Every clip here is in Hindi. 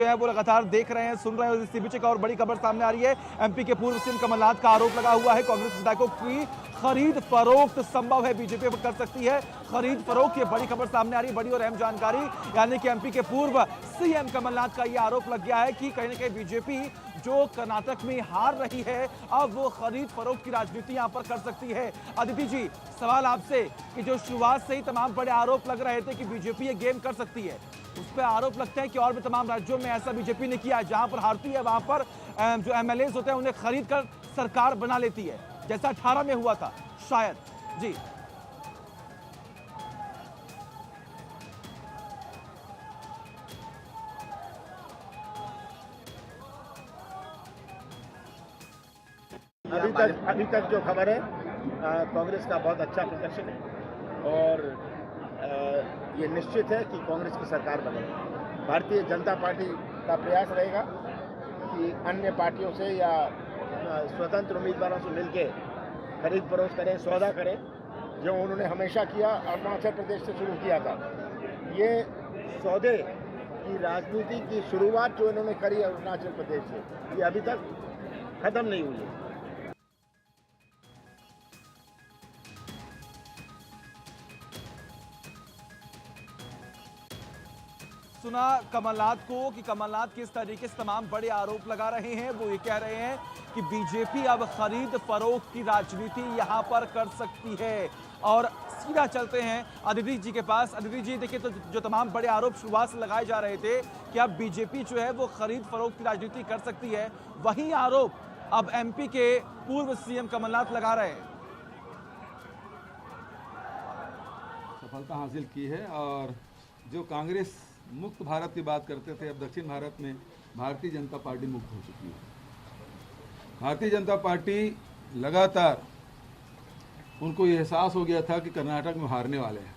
है वो लगातार देख रहे हैं, सुन रहे हैं। इसी बीच एक और बड़ी खबर सामने आ रही है। एमपी के पूर्व सीएम कमलनाथ का आरोप लगा हुआ है कांग्रेस विधायकों की खरीद फरोख्त संभव है, बीजेपी कर सकती है खरीद फरोख्त। ये बड़ी खबर सामने आ रही है, बड़ी और अहम जानकारी। यानी कि एमपी के पूर्व सीएम कमलनाथ का यह आरोप लग गया है कि कहीं ना कहीं बीजेपी जो कर्नाटक में हार रही है, अब वो खरीद फरोख्त की राजनीति यहां पर कर सकती है। अदिति जी, सवाल आपसे कि जो शुरुआत से ही तमाम बड़े आरोप लग रहे थे कि बीजेपी ये गेम कर सकती है, उस पर आरोप लगते हैं कि और भी तमाम राज्यों में ऐसा बीजेपी ने किया है, जहां पर हारती है वहां पर जो एमएलएज होते हैं उन्हें खरीद कर सरकार बना लेती है, जैसा 18 में हुआ था शायद। जी अभी तक जो खबर है, कांग्रेस का बहुत अच्छा प्रदर्शन है और ये निश्चित है कि कांग्रेस की सरकार बनेगी। भारतीय जनता पार्टी का प्रयास रहेगा कि अन्य पार्टियों से या स्वतंत्र उम्मीदवारों से मिलकर खरीद फरोख्त करें, सौदा करें, जो उन्होंने हमेशा किया। अरुणाचल प्रदेश से शुरू किया था ये सौदे की राजनीति की शुरुआत जो इन्होंने करी अरुणाचल प्रदेश से, ये अभी तक खत्म नहीं हुई है। सुना कमलनाथ को कि कमलनाथ किस तरीके से तमाम बड़े आरोप लगा रहे हैं। वो ये कह रहे हैं कि बीजेपी अब खरीद फरोख्त की राजनीति यहां पर कर सकती है। और सीधा चलते हैं अदिति जी के पास। अदिति जी, देखिए, तो जो तमाम बड़े आरोप शुरुआत से लगाए जा रहे थे कि अब बीजेपी जो है वो खरीद फरोख्त की राजनीति कर सकती है, वही आरोप अब एमपी के पूर्व सीएम कमलनाथ लगा रहे हैं। सफलता हासिल की है और जो कांग्रेस मुक्त भारत की बात करते थे, अब दक्षिण भारत में भारतीय जनता पार्टी मुक्त हो चुकी है। भारतीय जनता पार्टी लगातार उनको ये एहसास हो गया था कि कर्नाटक में हारने वाले हैं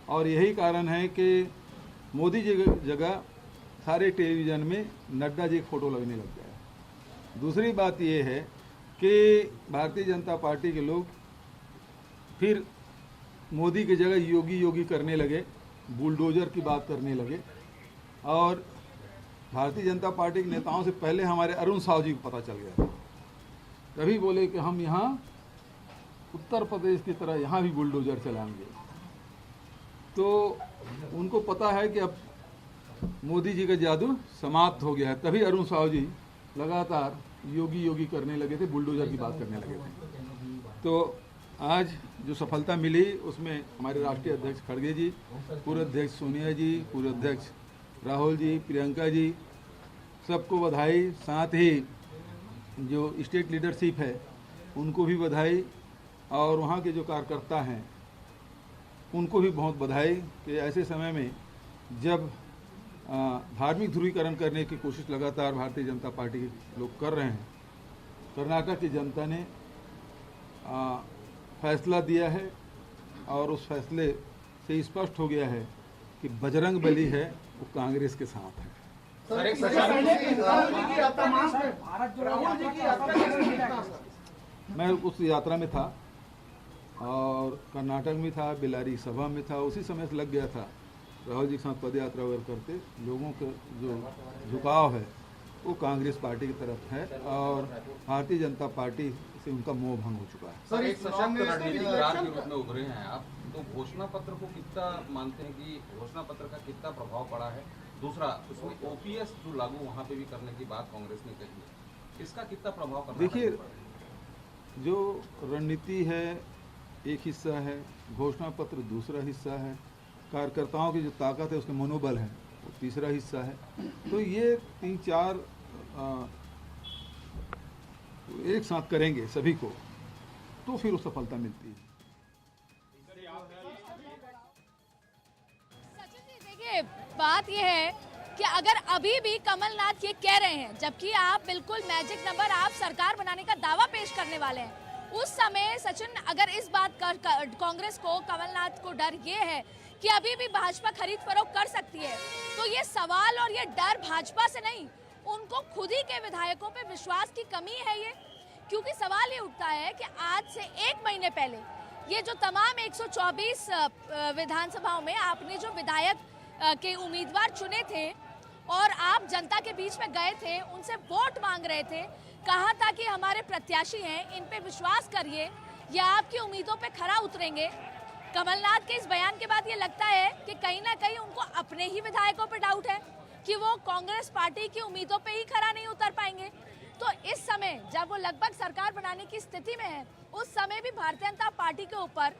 और यही कारण है कि मोदी जी की जगह सारे टेलीविज़न में नड्डा जी की फ़ोटो लगने लग गया। दूसरी बात ये है कि भारतीय जनता पार्टी के लोग फिर मोदी की जगह योगी योगी करने लगे, बुलडोजर की बात करने लगे। और भारतीय जनता पार्टी के नेताओं से पहले हमारे अरुण साहू जी को पता चल गया, तभी बोले कि हम यहाँ उत्तर प्रदेश की तरह यहाँ भी बुलडोजर चलाएंगे। तो उनको पता है कि अब मोदी जी का जादू समाप्त हो गया है, तभी अरुण साहू जी लगातार योगी योगी करने लगे थे, बुलडोजर की बात करने लगे थे। तो आज जो सफलता मिली उसमें हमारे राष्ट्रीय अध्यक्ष खड़गे जी, पूर्व अध्यक्ष सोनिया जी, पूर्व अध्यक्ष राहुल जी, प्रियंका जी, सबको बधाई। साथ ही जो स्टेट लीडरशिप है उनको भी बधाई और वहाँ के जो कार्यकर्ता हैं उनको भी बहुत बधाई कि ऐसे समय में जब धार्मिक ध्रुवीकरण करने की कोशिश लगातार भारतीय जनता पार्टी के लोग कर रहे हैं, कर्नाटक की जनता ने फैसला दिया है और उस फैसले से स्पष्ट हो गया है कि बजरंग बली है वो कांग्रेस के साथ है। मैं उस यात्रा में था और कर्नाटक में था, बेलारी सभा में था, उसी समय से लग गया था राहुल जी के साथ पद यात्रा वगैरह करते। लोगों का जो झुकाव है वो कांग्रेस पार्टी की तरफ है और भारतीय जनता पार्टी से उनका मोह भंग हो चुका है। सर, एक सशक्त रणनीतिक राज के रूप में उभरे हैं आप, तो घोषणा पत्र को कितना मानते हैं कि घोषणा पत्र का कितना प्रभाव पड़ा है? दूसरा, उसमें ओपीएस जो लागू वहाँ पे भी करने की बात कांग्रेस ने कही है, इसका कितना प्रभाव? देखिए, जो रणनीति है एक हिस्सा है, घोषणा पत्र दूसरा हिस्सा है, कार्यकर्ताओं की जो ताकत है उसका मनोबल है वो तीसरा हिस्सा है। तो ये 3-4 एक साथ करेंगे सभी को तो फिर वो सफलता मिलती है। सचिन जी, देखिए, बात ये है कि अगर अभी भी कमलनाथ ये कह रहे हैं, जबकि आप बिल्कुल मैजिक नंबर, आप सरकार बनाने का दावा पेश करने वाले हैं, उस समय सचिन, अगर इस बात का कांग्रेस को, कमलनाथ को डर ये है कि अभी भी भाजपा खरीद फरोख्त कर सकती है, तो ये सवाल और ये डर भाजपा से नहीं, उनको खुद ही के विधायकों पे विश्वास की कमी है ये। क्योंकि सवाल ये उठता है कि आज से 1 महीने पहले ये जो तमाम 124 विधानसभाओं में आपने जो विधायक के उम्मीदवार चुने थे, और आप जनता के बीच में गए थे, उनसे वोट मांग रहे थे, कहा था कि हमारे प्रत्याशी हैं, इन पे विश्वास करिए, ये आपकी उम्मीदों पे खरा उतरेंगे। कमलनाथ के इस बयान के बाद ये लगता है कि कहीं ना कहीं उनको अपने ही विधायकों पे डाउट है कि वो कांग्रेस पार्टी की उम्मीदों पे ही खरा नहीं उतर पाएंगे। तो इस समय जब वो लगभग सरकार बनाने की स्थिति में है, उस समय भी भारतीय जनता पार्टी के ऊपर,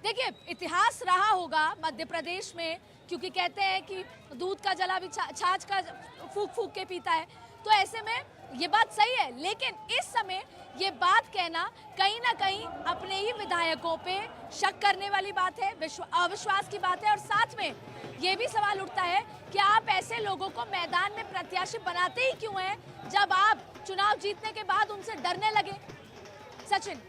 देखिए इतिहास रहा होगा मध्य प्रदेश में, क्योंकि कहते हैं कि दूध का जला भी छाछ का फूक फूक के पीता है, तो ऐसे में ये बात सही है। लेकिन इस समय ये बात कहना कहीं ना कहीं अपने ही विधायकों पे शक करने वाली बात है, अविश्वास की बात है। और साथ में ये भी सवाल उठता है कि आप ऐसे लोगों को मैदान में प्रत्याशी बनाते ही क्यों हैं जब आप चुनाव जीतने के बाद उनसे डरने लगे। सचिन।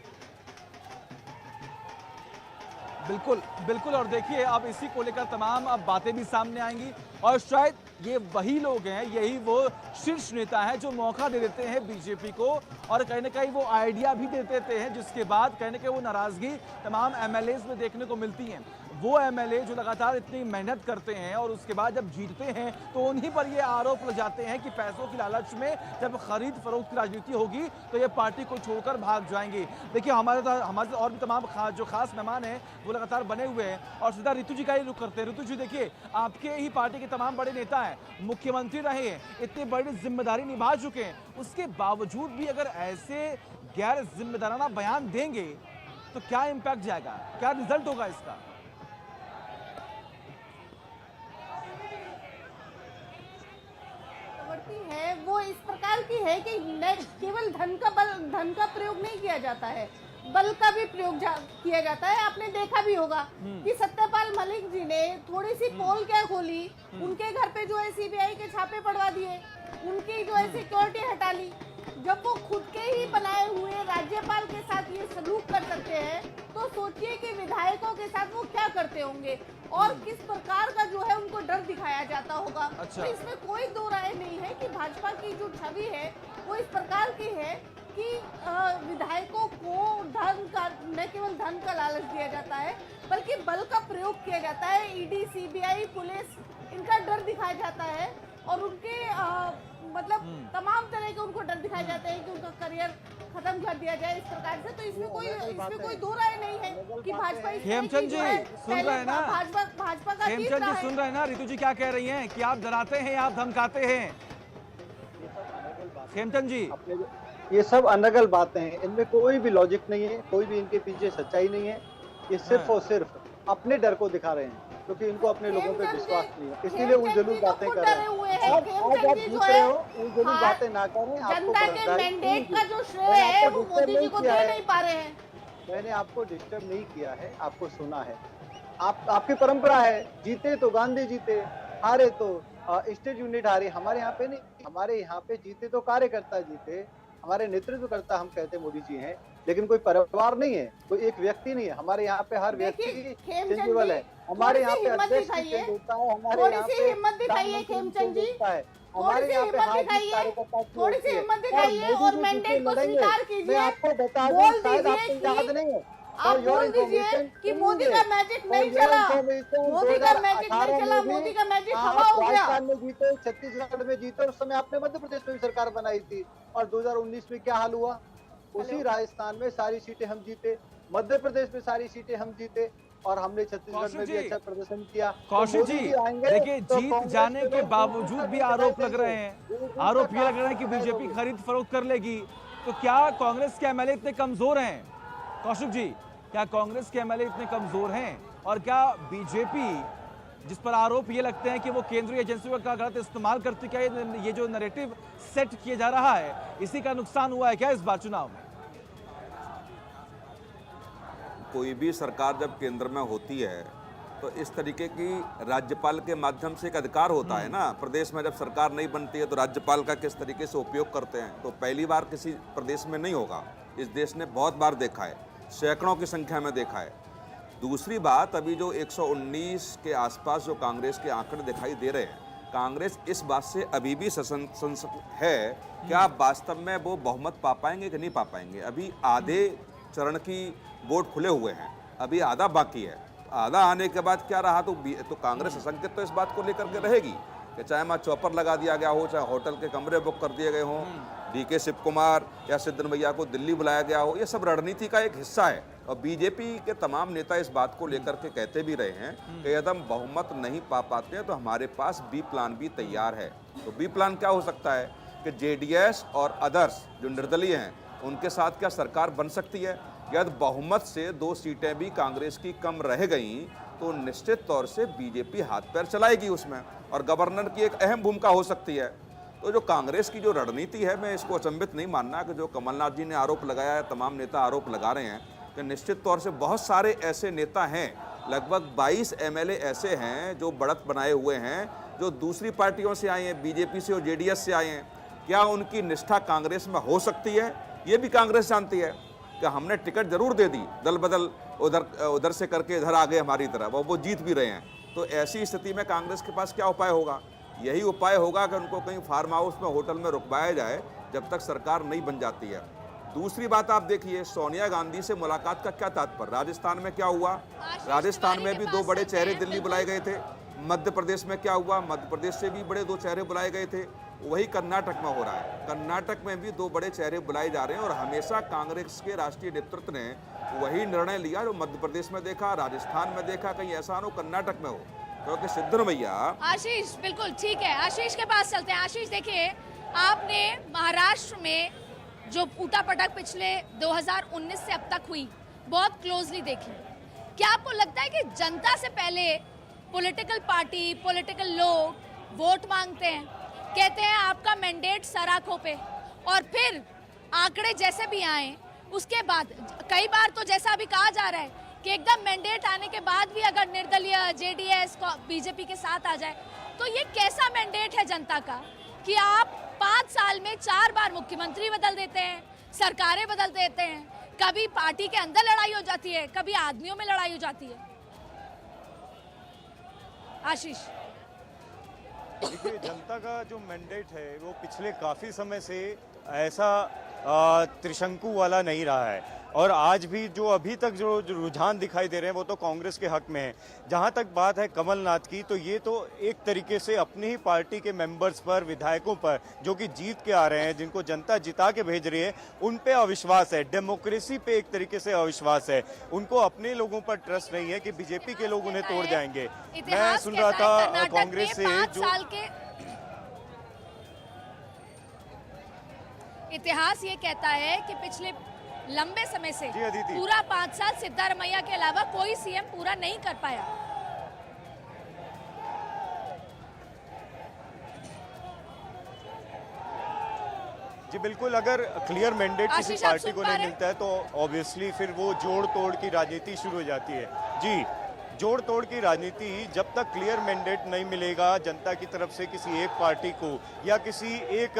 बिल्कुल बिल्कुल, और देखिए अब इसी को लेकर तमाम अब बातें भी सामने आएंगी और शायद ये वही लोग हैं, यही वो शीर्ष नेता हैं जो मौका दे देते हैं बीजेपी को और कहीं ना कहीं वो आइडिया भी दे देते हैं, जिसके बाद कहीं ना कहीं वो नाराजगी तमाम एमएलएज में देखने को मिलती है। वो एमएलए जो लगातार इतनी मेहनत करते हैं और उसके बाद जब जीतते हैं तो उन्हीं पर ये आरोप लग जाते हैं कि पैसों की लालच में जब खरीद फरोख्त की राजनीति होगी तो ये पार्टी को छोड़कर भाग जाएंगे। देखिए हमारे और भी तमाम जो खास मेहमान हैं वो लगातार बने हुए हैं और सीधा ऋतु जी का ही रुख करते हैं। ऋतु जी, देखिए आपके ही पार्टी के तमाम बड़े नेता हैं, मुख्यमंत्री रहे हैं, इतनी बड़ी जिम्मेदारी निभा चुके हैं, उसके बावजूद भी अगर ऐसे गैर जिम्मेदाराना बयान देंगे तो क्या इम्पैक्ट जाएगा, क्या रिजल्ट होगा इसका? है वो इस प्रकार की है कि केवल धन का प्रयोग नहीं किया जाता है, बल का भी प्रयोग किया जाता है। आपने देखा भी होगा कि सत्यपाल मलिक जी ने थोड़ी सी पोल क्या खोली, उनके घर पे जो है सीबीआई के छापे पड़वा दिए, उनकी जो है सिक्योरिटी हटा ली। जब वो खुद के ही बनाए हुए राज्यपाल के साथ ये सलूक कर सकते हैं तो सोचिए कि विधायकों के साथ वो क्या करते होंगे और किस प्रकार का जो है उनको डर दिखाया जाता होगा। अच्छा। तो इसमें कोई दो राय नहीं है कि भाजपा की जो छवि है वो इस प्रकार की है कि विधायकों को धन का, न केवल धन का लालच दिया जाता है बल्कि बल का प्रयोग किया जाता है। ईडी, सीबीआई, पुलिस, इनका डर दिखाया जाता है और उनके मतलब तमाम तरह के उनको डर दिखाए जाते हैं कि उनका करियर खत्म कर दिया जाए इस प्रकार से। तो इसमें कोई दो राय नहीं है कि भाजपा खेमचंद जी सुन रहे हैं ना, भाजपा का खेमचंद जी सुन रहे हैं ना, ऋतु जी क्या कह रही हैं कि आप डराते हैं, आप धमकाते हैं। खेमचंद जी, ये सब अनर्गल बातें हैं, इनमें कोई भी लॉजिक नहीं है, कोई भी इनके पीछे सच्चाई नहीं है। ये सिर्फ और सिर्फ अपने डर को दिखा रहे हैं क्योंकि इनको अपने लोगों पे विश्वास नहीं है, इसीलिए उलझुल बातें कर रहे हैं। आज आप जीत रहे हो, उलझुल बातें ना करें। जनता के मैंडेट का जो श्रेय है वो मोदी जी को दे नहीं पा रहे हैं। मैंने आपको डिस्टर्ब नहीं किया है, आपको सुना है। आपकी परंपरा है, जीते तो गांधी जीते, हारे तो स्टेट यूनिट हारे। हमारे यहाँ पे नहीं, हमारे यहाँ पे जीते तो कार्यकर्ता जीते, हमारे नेतृत्व करता हम कहते मोदी जी हैं, लेकिन कोई परिवार नहीं है, कोई एक व्यक्ति नहीं है। हमारे यहाँ पे हर व्यक्ति चेंजेबल है। हमारे यहाँ पे अध्यक्ष चेंज होता है, हमारे यहाँ पे हिम्मत दिखाइए खेमचंद जी, हमारे यहाँ पे थोड़ी सी हिम्मत दिखाइए और मैंडेट को स्वीकार कीजिए। आपको बता दूं, शायद आपको याद नहीं है, आप बोल दीजिए कि मोदी का मैजिक नहीं चला, मोदी का मैजिक नहीं चला, मोदी का मैजिक हवा हो गया। राजस्थान में जीते, छत्तीसगढ़ में जीते, उस समय आपने मध्य प्रदेश में भी सरकार बनाई थी और 2019 में क्या हाल हुआ? उसी राजस्थान में सारी सीटें हम जीते, मध्य प्रदेश में सारी सीटें हम जीते और हमने छत्तीसगढ़ में भी अच्छा प्रदर्शन किया। कौशिक जी, देखिए जीत जाने के बावजूद भी आरोप लग रहे हैं, आरोप ये लग रहे हैं कि बीजेपी खरीद फरोख्त कर लेगी। तो क्या कांग्रेस के एमएलए इतने कमजोर हैं? कौशिक जी, क्या कांग्रेस के एमएलए इतने कमजोर हैं और क्या बीजेपी, जिस पर आरोप ये लगते हैं कि वो केंद्रीय एजेंसियों का गलत इस्तेमाल करती, क्या ये जो नैरेटिव सेट किया जा रहा है इसी का नुकसान हुआ है क्या इस बार चुनाव में? कोई भी सरकार जब केंद्र में होती है तो इस तरीके की राज्यपाल के माध्यम से एक अधिकार होता है ना। प्रदेश में जब सरकार नहीं बनती है तो राज्यपाल का किस तरीके से उपयोग करते हैं, तो पहली बार किसी प्रदेश में नहीं होगा। इस देश ने बहुत बार देखा है, सैकड़ों की संख्या में देखा है। दूसरी बात, अभी जो 119 के आसपास जो कांग्रेस के आंकड़े दिखाई दे रहे हैं, कांग्रेस इस बात से अभी भी सशंक है कि आप वास्तव में वो बहुमत पा पाएंगे कि नहीं पा पाएंगे। अभी आधे चरण की वोट खुले हुए हैं, अभी आधा बाकी है। आधा आने के बाद क्या रहा तो कांग्रेस असंकित तो इस बात को लेकर के रहेगी। कि चाहे वहाँ चौपर लगा दिया गया हो, चाहे होटल के कमरे बुक कर दिए गए हों, डीके शिव कुमार या सिद्धरमैया को दिल्ली बुलाया गया हो, ये सब रणनीति का एक हिस्सा है। और बीजेपी के तमाम नेता इस बात को लेकर के कहते भी रहे हैं कि यदि हम बहुमत नहीं पा पाते हैं तो हमारे पास बी प्लान भी तैयार है। तो बी प्लान क्या हो सकता है कि जेडीएस और अदर्स जो निर्दलीय हैं उनके साथ क्या सरकार बन सकती है। यदि बहुमत से 2 सीटें भी कांग्रेस की कम रह गईं तो निश्चित तौर से बीजेपी हाथ पैर चलाएगी उसमें, और गवर्नर की एक अहम भूमिका हो सकती है। तो जो कांग्रेस की जो रणनीति है, मैं इसको अचंभित नहीं मानना कि जो कमलनाथ जी ने आरोप लगाया है, तमाम नेता आरोप लगा रहे हैं कि निश्चित तौर से बहुत सारे ऐसे नेता हैं, लगभग 22 एमएलए ऐसे हैं जो बढ़त बनाए हुए हैं, जो दूसरी पार्टियों से आए हैं, बीजेपी से और जेडीएस से आए हैं। क्या उनकी निष्ठा कांग्रेस में हो सकती है? ये भी कांग्रेस जानती है कि हमने टिकट जरूर दे दी, दल बदल उधर से करके इधर आ गए हमारी तरफ, और वो जीत भी रहे हैं। तो ऐसी स्थिति में कांग्रेस के पास क्या उपाय होगा? यही उपाय होगा कि उनको कहीं फार्म हाउस में, होटल में रुकवाया जाए जब तक सरकार नहीं बन जाती है। दूसरी बात आप देखिए, सोनिया गांधी से मुलाकात का क्या तात्पर्य? राजस्थान में क्या हुआ? राजस्थान में भी 2 बड़े चेहरे दिल्ली बुलाए गए थे। मध्य प्रदेश में क्या हुआ? मध्य प्रदेश से भी बड़े 2 चेहरे बुलाए गए थे। वही कर्नाटक में हो रहा है। कर्नाटक में भी 2 बड़े चेहरे बुलाए जा रहे हैं, और हमेशा कांग्रेस के राष्ट्रीय नेतृत्व ने वही निर्णय लिया जो मध्य प्रदेश में देखा, राजस्थान में देखा, कहीं ऐसा न हो कर्नाटक में हो, क्योंकि सिद्धरमैया। आशीष बिल्कुल ठीक है, आशीष के पास चलते हैं। आशीष देखिए, आपने महाराष्ट्र में जो उठापटक पिछले 2019 से अब तक हुई बहुत क्लोजली देखी। क्या आपको लगता है कि जनता से पहले पॉलिटिकल पार्टी, पॉलिटिकल लोग वोट मांगते हैं, कहते हैं आपका मैंडेट सराखों पे, और फिर आंकड़े जैसे भी आए उसके बाद कई बार तो जैसा अभी कहा जा रहा है कि एकदम मैंडेट आने के बाद भी अगर निर्दलीय जेडीएस बीजेपी के साथ आ जाए, तो ये कैसा मैंडेट है जनता का कि आप 5 साल में 4 बार मुख्यमंत्री बदल देते हैं, सरकारें बदल देते हैं, कभी पार्टी के अंदर लड़ाई हो जाती है, कभी आदमियों में लड़ाई हो जाती है। आशीष, देखिए, जनता का जो मैंडेट है वो पिछले काफ़ी समय से ऐसा त्रिशंकु वाला नहीं रहा है, और आज भी जो अभी तक जो रुझान दिखाई दे रहे हैं वो तो कांग्रेस के हक में है। जहां तक बात है कमलनाथ की, तो ये तो एक तरीके से अपनी ही पार्टी के मेंबर्स पर, विधायकों पर, जो कि जीत के आ रहे हैं, जिनको जनता जिता के भेज रही है, उन पे अविश्वास है, डेमोक्रेसी पे एक तरीके से अविश्वास है। उनको अपने लोगों पर ट्रस्ट नहीं है कि बीजेपी के लोग उन्हें तोड़ जाएंगे। मैं सुन रहा था कांग्रेस से जो इतिहास ये कहता है कि पिछले लंबे समय से पूरा 5 साल सिद्धरमैया के अलावा कोई सीएम पूरा नहीं कर पाया। जी बिल्कुल, अगर क्लियर मैंडेट किसी पार्टी को नहीं मिलता है तो ऑब्वियसली फिर वो जोड़ तोड़ की राजनीति शुरू हो जाती है। जी, जोड़ तोड़ की राजनीति जब तक क्लियर मैंडेट नहीं मिलेगा जनता की तरफ से किसी एक पार्टी को या किसी एक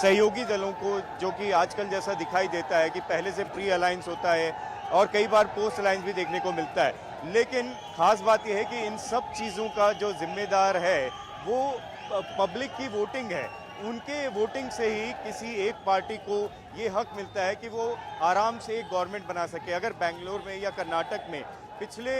सहयोगी दलों को, जो कि आजकल जैसा दिखाई देता है कि पहले से प्री अलायंस होता है और कई बार पोस्ट अलायंस भी देखने को मिलता है। लेकिन खास बात यह है कि इन सब चीज़ों का जो जिम्मेदार है वो पब्लिक की वोटिंग है। उनके वोटिंग से ही किसी एक पार्टी को ये हक मिलता है कि वो आराम से एक गवर्नमेंट बना सके। अगर बेंगलोर में या कर्नाटक में पिछले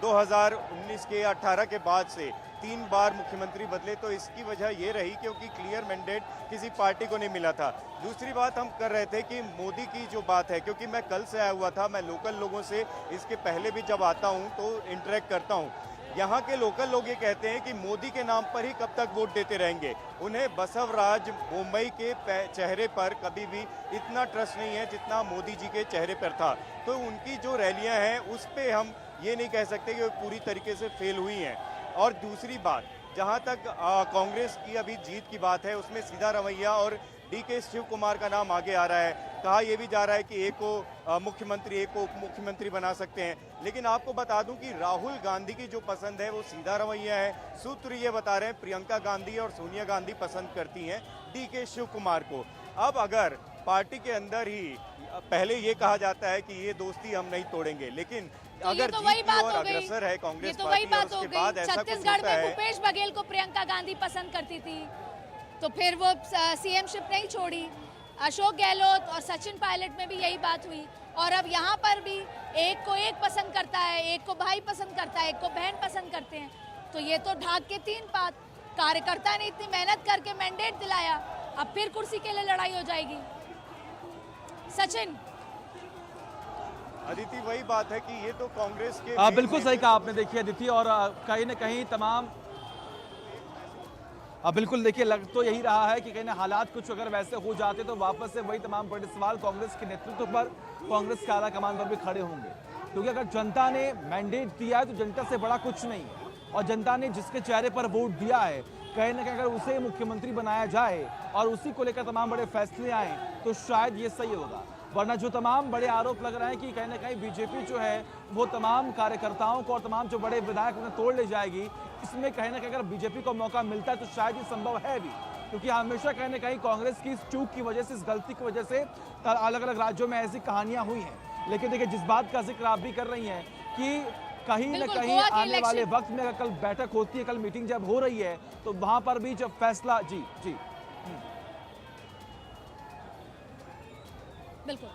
2019 के 18 के बाद से 3 बार मुख्यमंत्री बदले, तो इसकी वजह ये रही क्योंकि क्लियर मैंडेट किसी पार्टी को नहीं मिला था। दूसरी बात हम कर रहे थे कि मोदी की जो बात है, क्योंकि मैं कल से आया हुआ था, मैं लोकल लोगों से इसके पहले भी जब आता हूँ तो इंटरेक्ट करता हूँ। यहाँ के लोकल लोग ये कहते हैं कि मोदी के नाम पर ही कब तक वोट देते रहेंगे। उन्हें बसवराज बोम्मई के चेहरे पर कभी भी इतना ट्रस्ट नहीं है जितना मोदी जी के चेहरे पर था। तो उनकी जो रैलियां हैं उस पे हम ये नहीं कह सकते कि वो पूरी तरीके से फेल हुई हैं। और दूसरी बात, जहाँ तक कांग्रेस की अभी जीत की बात है, उसमें सीधा रवैया और डीके शिव कुमार का नाम आगे आ रहा है। कहा यह भी जा रहा है कि एक को मुख्यमंत्री, एक को उप मुख्यमंत्री बना सकते हैं। लेकिन आपको बता दूं कि राहुल गांधी की जो पसंद है वो सीधा रवैया है। सूत्र ये बता रहे हैं प्रियंका गांधी और सोनिया गांधी पसंद करती हैं डीके शिव कुमार को। अब अगर पार्टी के अंदर ही पहले ये कहा जाता है कि ये दोस्ती हम नहीं तोड़ेंगे, लेकिन तो अगर तो जीत की ओर अग्रसर है कांग्रेस तो पार्टी, वही बात और हो उसके बाद गई। ऐसा कुछ छत्तीसगढ़ होता में है। भूपेश बघेल को प्रियंका गांधी पसंद करती थी, तो फिर वो सीएमशिप नहीं छोड़ी। अशोक गहलोत और सचिन पायलट में भी यही बात हुई, और अब यहाँ पर भी एक को एक पसंद करता है, एक को भाई पसंद करता है, एक को बहन पसंद करते हैं। तो ये तो ढाक के 3 बात। कार्यकर्ता ने इतनी मेहनत करके मैंडेट दिलाया, अब फिर कुर्सी के लिए लड़ाई हो जाएगी। सचिन, अदिति वही बात है कि ये तो कांग्रेस के बिल्कुल सही कहा आपने। देखिए अदिति, और कहीं ना कहीं तमाम बिल्कुल देखिए लग तो यही रहा है कि कहीं ना हालात कुछ अगर वैसे हो जाते तो वापस से वही तमाम बड़े सवाल कांग्रेस के नेतृत्व पर, कांग्रेस के आला कमान पर भी खड़े होंगे। क्योंकि अगर जनता ने मैंडेट दिया है तो जनता से बड़ा कुछ नहीं है, और जनता ने जिसके चेहरे पर वोट दिया है कहीं ना कहीं अगर उसे मुख्यमंत्री बनाया जाए और उसी को लेकर तमाम बड़े फैसले आए तो शायद ये सही होगा। वरना जो तमाम बड़े आरोप लग रहे हैं कि कहीं ना कहीं बीजेपी जो है वो तमाम कार्यकर्ताओं को और तमाम जो बड़े विधायक उन्हें तोड़ ले जाएगी, इसमें कहीं ना कहीं अगर बीजेपी को मौका मिलता है तो शायद ये संभव है भी। क्योंकि हमेशा कहीं ना कहीं कांग्रेस की इस चूक की वजह से, इस गलती की वजह से अलग अलग राज्यों में ऐसी कहानियां हुई हैं। लेकिन देखिए जिस बात का जिक्र आप भी कर रही हैं कि कहीं ना कहीं आने वाले वक्त में अगर कल बैठक होती है, कल मीटिंग जब हो रही है तो वहां पर भी जब फैसला बिल्कुल